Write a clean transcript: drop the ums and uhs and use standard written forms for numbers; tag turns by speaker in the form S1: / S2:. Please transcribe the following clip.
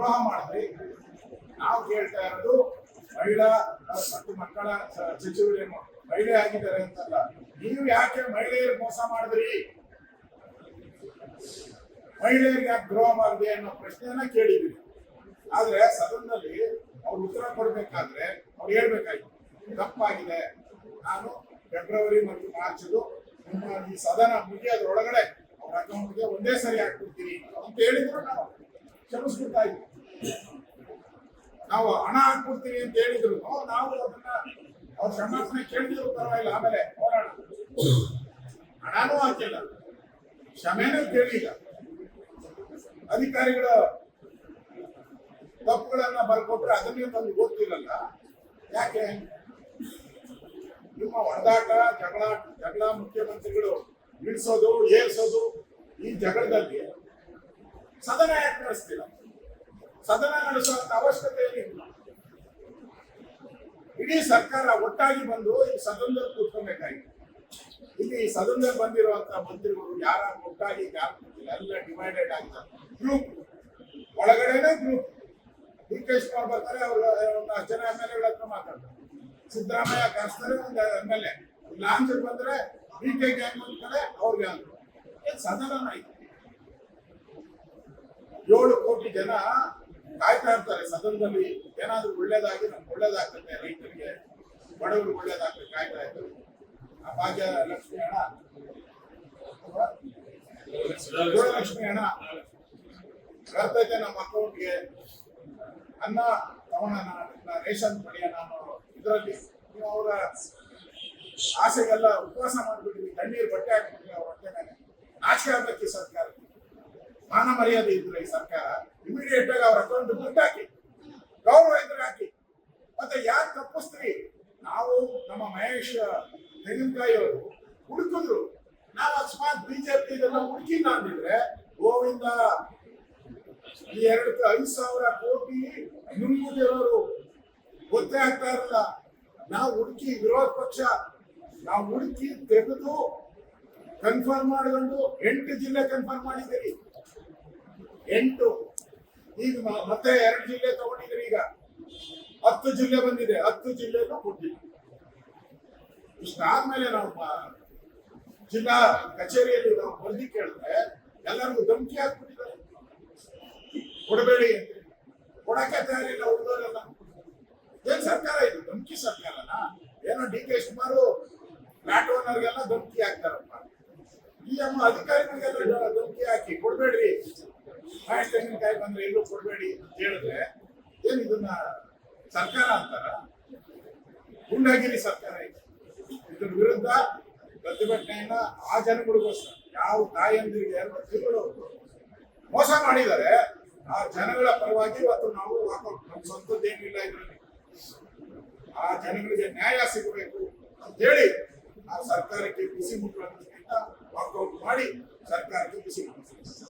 S1: ದ್ರೋಹ ಮಾಡಿದ್ರಿ. ನಾವು ಕೇಳ್ತಾ ಇರೋದು ಮಹಿಳಾ ಮತ್ತು ಮಕ್ಕಳ ಸಚಿವರೇನು ಮಹಿಳೆ ಆಗಿದ್ದಾರೆ ಅಂತಲ್ಲ, ನೀವು ಯಾಕೆ ಮಹಿಳೆಯರು ಮೋಸ ಮಾಡಿದ್ರಿ, ಮಹಿಳೆಯರಿಗೆ ಯಾಕೆ ದ್ರೋಹ ಮಾಡಿದೆ ಅನ್ನೋ ಪ್ರಶ್ನೆಯನ್ನ ಕೇಳಿದ್ವಿ. ಆದ್ರೆ ಸದನದಲ್ಲಿ ಅವ್ರು ಉತ್ತರ ಕೊಡ್ಬೇಕಾದ್ರೆ ಅವ್ರು ಹೇಳ್ಬೇಕಾಯ್ತು, ತಪ್ಪಾಗಿದೆ, ನಾನು ಫೆಬ್ರವರಿ ಮತ್ತು ಮಾರ್ಚ್ ನಿಮ್ಮ ಈ ಸದನ ಮುಗಿಯೋದ್ರೊಳಗಡೆ ಅವ್ರ ಅಕೌಂಟ್ಗೆ ಒಂದೇ ಸರಿ ಹಾಕ್ಬಿಡ್ತೀನಿ ಅಂತ ಹೇಳಿದ್ರು ನಾವು ಕ್ಷಮಿಸ್ಬಿಡ್ತಾ ಇದ್ವಿ. ನಾವು ಹಣ ಹಾಕ್ಬಿಡ್ತೀವಿ ಅಂತ ಹೇಳಿದ್ರು ನಾವು ಅದನ್ನ ಅವ್ರ ಕ್ಷಮಾಪಣೆ ಕೇಳಿದ್ರು ಪರವಾಗಿಲ್ಲ, ಆಮೇಲೆ ಹೋರಾಡ. ಹಣನೂ ಹಾಕಿಲ್ಲ, ಕ್ಷಮೆನೂ ಕೇಳಿಲ್ಲ. ಅಧಿಕಾರಿಗಳ ತಪ್ಪುಗಳನ್ನ ಬರ್ಕೊಟ್ರೆ ಅದನ್ನೇ ತಂದು ಗೊತ್ತಿಲ್ಲಲ್ಲ, ಯಾಕೆ? ನಿಮ್ಮ ಹೊಡೆದಾಟ ಜಗಳ ಮುಖ್ಯಮಂತ್ರಿಗಳು ಇಳಿಸೋದು ಏರ್ಸೋದು, ಈ ಜಗಳದಲ್ಲಿ ಸದನ ಯಾಕೆ ನಡೆಸ್ತಿಲ್ಲ? ಸದನ ನಡೆಸುವಂತ ಅವಶ್ಯಕತೆ ಏನಿಲ್ಲ. ಇಡೀ ಸರ್ಕಾರ ಒಟ್ಟಾಗಿ ಬಂದು ಈ ಸದನದಲ್ಲಿ ಕೂತ್ಕೊಬೇಕಾಗಿತ್ತು. ಇಲ್ಲಿ ಸದನದಲ್ಲಿ ಬಂದಿರುವಂತ ಮಂತ್ರಿಗಳು ಯಾರ ಒಟ್ಟಾಗಿ ಯಾರು ಕೂತಿಲ್ಲ, ಎಲ್ಲ ಡಿವೈಡೆಡ್ ಆಗಿದ್ದಾರೆ. ಗ್ರೂಪ್ ಒಳಗಡೆನೆ ಗ್ರೂಪ್. ಡಿ ಕೆ ಶಿವಕುಮಾರ್ ಬರ್ತಾರೆ, ಅವ್ರ ಒಂದು ಜನ MLA ಹತ್ರ ಮಾತಾಡ್ತಾರೆ. ಸಿದ್ದರಾಮಯ್ಯ ಕರೆಸ್ತಾರೆ, ಒಂದು MLA ಲಾಂಚ್ ಬಂದ್ರೆ ಡಿ ಕೆ ಗ್ಯಾಂಗ್ ಒಂದ್ ಕಡೆ, ಅವ್ರ ಗ್ಯಾಂಗ್. ಸದನ ಆಯ್ತು. 7 ಕೋಟಿ ಜನ ಕಾಯ್ತಾ ಇರ್ತಾರೆ ಸದನದಲ್ಲಿ, ಏನಾದ್ರೂ ಒಳ್ಳೇದಾಗಿ ನಮ್ಗೆ ಒಳ್ಳೇದಾಗ್ತದೆ, ರೈತರಿಗೆ ಬಡವರು ಒಳ್ಳೇದಾಗ್ತದೆ ಕಾಯ್ತಾ ಇರ್ತಾರೆ. ಆ ಭಾಗ್ಯ ಲಕ್ಷ್ಮಿ ಹಣ, ಗೃಹಲಕ್ಷ್ಮಿ ಹಣ ಬರ್ತೈತೆ ನಮ್ಮ ಅಕೌಂಟ್ಗೆ, ಅನ್ನ ತಗೊಳ್ಳೋಣ, ರೇಷನ್ ಪಡೆಯೋಣ ಅನ್ನೋ ಇದರಲ್ಲಿ ನೀವು ಅವರ ಆಸೆಗೆಲ್ಲ ಉಪವಾಸ ಮಾಡ್ಬಿಟ್ಟಿದ್ವಿ, ತಣ್ಣೀರು ಬಟ್ಟೆ ಹಾಕ್ಬಿಟ್ವಿ ಅವ್ರ ಹೊಟ್ಟೆ ಮೇಲೆ. ನಾಚಿಕೆ ಆಗ್ಬೇಕು ಈ ಸರ್ಕಾರ, ಮಾನ ಮರ್ಯಾದೆ ಇದ್ರೆ ಈ ಸರ್ಕಾರ ಇಮಿಡಿಯೇಟ್ ಆಗಿ ಅವ್ರ ಅಕೌಂಟ್ ದುಡ್ಡು ಹಾಕಿ, ಗೌರವ ಇದ್ರೆ ಹಾಕಿ. ಮತ್ತೆ ಯಾಕೆ ತಪ್ಪಿಸ್ತೀವಿ? ನಾವು ನಮ್ಮ ಮಹೇಶ್ ತೆಂಗಿನಕಾಯಿ ಅವರು ಹುಡುಕಿದ್ರು, ನಾವು ಅಕಸ್ಮಾತ್ ಬಿಜೆಪಿ ಇದೆಲ್ಲ ಹುಡುಕಿಲ್ಲ ಅಂದಿದ್ರೆ ಗೋವಿಂದ ಈ 5,000 ಕೋಟಿ ನುಂಗುತ್ತಿರೋರು ಗೊತ್ತೇ ಆಗ್ತಾ ಇರಲ್ಲ. ನಾವು ಹುಡುಕಿ, ವಿರೋಧ ಪಕ್ಷ ನಾವು ಹುಡುಕಿ ತೆಗೆದು ಕನ್ಫರ್ಮ್ ಮಾಡಿಕೊಂಡು 8 ಜಿಲ್ಲೆ ಕನ್ಫರ್ಮ್ ಮಾಡಿದ್ದೀರಿ. 8 ಈಗ ಮತ್ತೆ 2 ಜಿಲ್ಲೆ ತಗೊಂಡಿದ್ದೀರಿ. ಈಗ 10 ಜಿಲ್ಲೆ ಬಂದಿದೆ, 10 ಜಿಲ್ಲೆನೂ ಕೊಟ್ಟಿಲ್ಲ. ಇಷ್ಟಾದ್ಮೇಲೆ ನಾವು ಜಿಲ್ಲಾ ಕಚೇರಿಯಲ್ಲಿ ನಾವು ವರದಿ ಕೇಳಿದ್ರೆ ಎಲ್ಲರಿಗೂ ಧಮಕಿ ಹಾಕ್ಬಿಟ್ಟಿದ್ದಾರೆ, ಕೊಡಬೇಡಿ ಅಂತ. ಕೊಡಕ್ಕೆ ತಯಾರಿಲ್ಲ ಹುಡುಗರೆಲ್ಲ. ಏನ್ ಸರ್ಕಾರ ಇದು? ಧಮಕಿ ಸರ್ಕಾರನ? ಏನೋ ಡಿ ಕೆ ಶಿವಕುಮಾರ್ ಫ್ಲಾಟ್ ಓನರ್ಗೆಲ್ಲ ಧಮಕಿ ಹಾಕ್ತಾರಪ್ಪ, ಈ ಅಧಿಕಾರಿಗಳಿಗೆಲ್ಲ ಧಮಕಿ ಹಾಕಿ ಕೊಡ್ಬೇಡ್ರಿ, ಮಹೇಶ್ ತೆಂಗಿನಕಾಯಿ ಬಂದ್ರೆ ಎಲ್ಲೂ ಕೊಡ್ಬೇಡಿ ಅಂತ ಹೇಳಿದ್ರೆ ಏನ್ ಇದನ್ನ ಸರ್ಕಾರ ಅಂತಾರ? ಗುಂಡಾಗಿರಿ ಸರ್ಕಾರ ಇದು. ಇದ್ರ ವಿರುದ್ಧ ಪ್ರತಿಭಟನೆಯನ್ನ ಆ ಜನಗಳಿಗೋಸ್ಕರ, ಯಾವ ತಾಯಂದಿರಿಗೆ 2 ತಿಂಗಳು ಮೋಸ ಮಾಡಿದ್ದಾರೆ ಆ ಜನಗಳ ಪರವಾಗಿ ಇವತ್ತು ನಾವು ವಾಕೌಟ್. ನಮ್ಮ ಸ್ವಂತದ್ದೇನಿಲ್ಲ ಇದರಲ್ಲಿ. ಆ ಜನಗಳಿಗೆ ನ್ಯಾಯ ಸಿಗಬೇಕು ಅಂತ ಹೇಳಿ